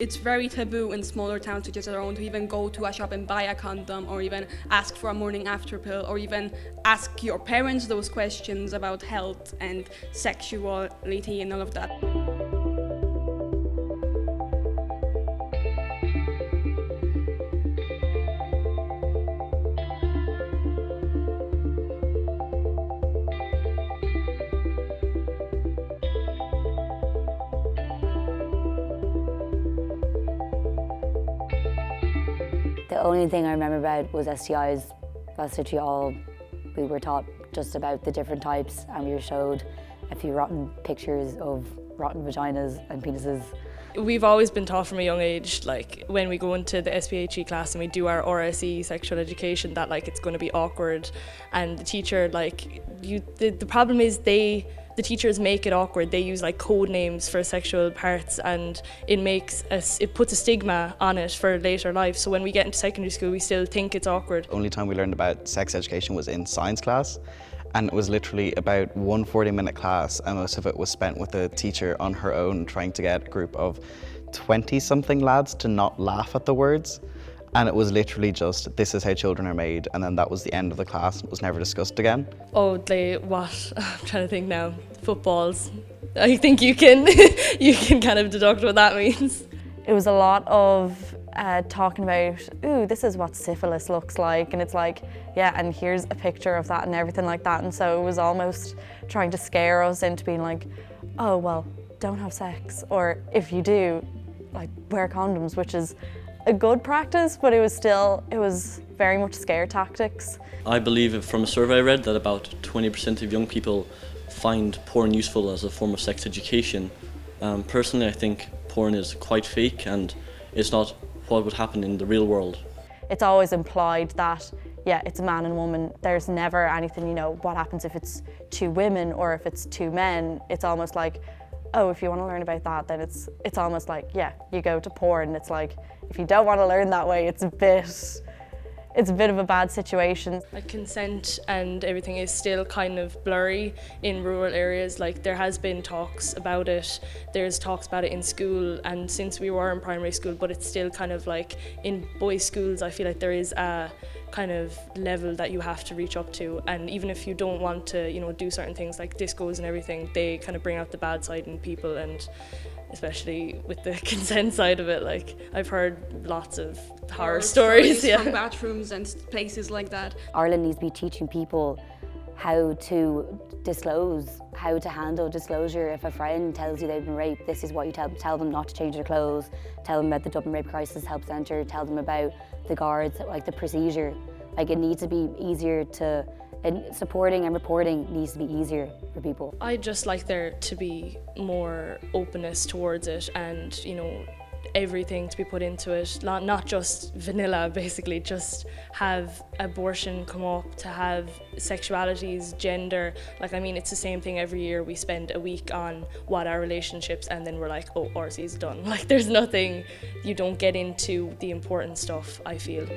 It's very taboo in smaller towns such as our own to even go to a shop and buy a condom, or even ask for a morning after pill, or even ask your parents those questions about health and sexuality and all of that. The only thing I remember about was STIs. That's literally all we were taught, just about the different types, and we were showed a few rotten pictures of rotten vaginas and penises. We've always been taught from a young age, like when we go into the SPHE class and we do our RSE sexual education, that like it's going to be awkward, and the teacher the problem is the teachers make it awkward. They use like code names for sexual parts, and it puts a stigma on it for later life. So when we get into secondary school, we still think it's awkward. The only time we learned about sex education was in science class, and it was literally about one 40-minute class, and most of it was spent with the teacher on her own trying to get a group of 20-something lads to not laugh at the words. And it was literally just, this is how children are made, and then that was the end of the class. It was never discussed again. Oh, what? I'm trying to think now. Footballs. I think you can you can kind of deduct what that means. It was a lot of talking about, ooh, this is what syphilis looks like, and it's like, yeah, and here's a picture of that and everything like that. And so it was almost trying to scare us into being like, oh, well, don't have sex, or if you do, like, wear condoms, which is a good practice, but it was very much scare tactics. I believe from a survey I read that about 20% of young people find porn useful as a form of sex education. Personally, I think porn is quite fake, and it's not what would happen in the real world. It's always implied that, yeah, it's a man and woman. There's never anything, what happens if it's two women or if it's two men. It's almost like, oh, if you want to learn about that, then it's almost like, yeah, you go to porn. It's like, if you don't want to learn that way, it's a bit of a bad situation. Like consent and everything is still kind of blurry in rural areas. Like there has been talks about it, there's talks about it in school, and since we were in primary school, but it's still kind of like in boys' schools, I feel like there is a kind of level that you have to reach up to, and even if you don't want to, do certain things like discos and everything, they kind of bring out the bad side in people, and especially with the consent side of it, like I've heard lots of horror stories from bathrooms and places like that. Ireland needs to be teaching people how to disclose, how to handle disclosure. If a friend tells you they've been raped, this is what you tell them: not to change their clothes, tell them about the Dublin Rape Crisis Help Centre, tell them about the guards, like the procedure. Like it needs to be easier and supporting and reporting needs to be easier for people. I'd just like there to be more openness towards it, and everything to be put into it, not just vanilla, basically, just have abortion come up, to have sexualities, gender. Like, I mean, it's the same thing every year. We spend a week on what our relationships, and then we're like, oh, RC is done. Like, there's nothing, you don't get into the important stuff, I feel.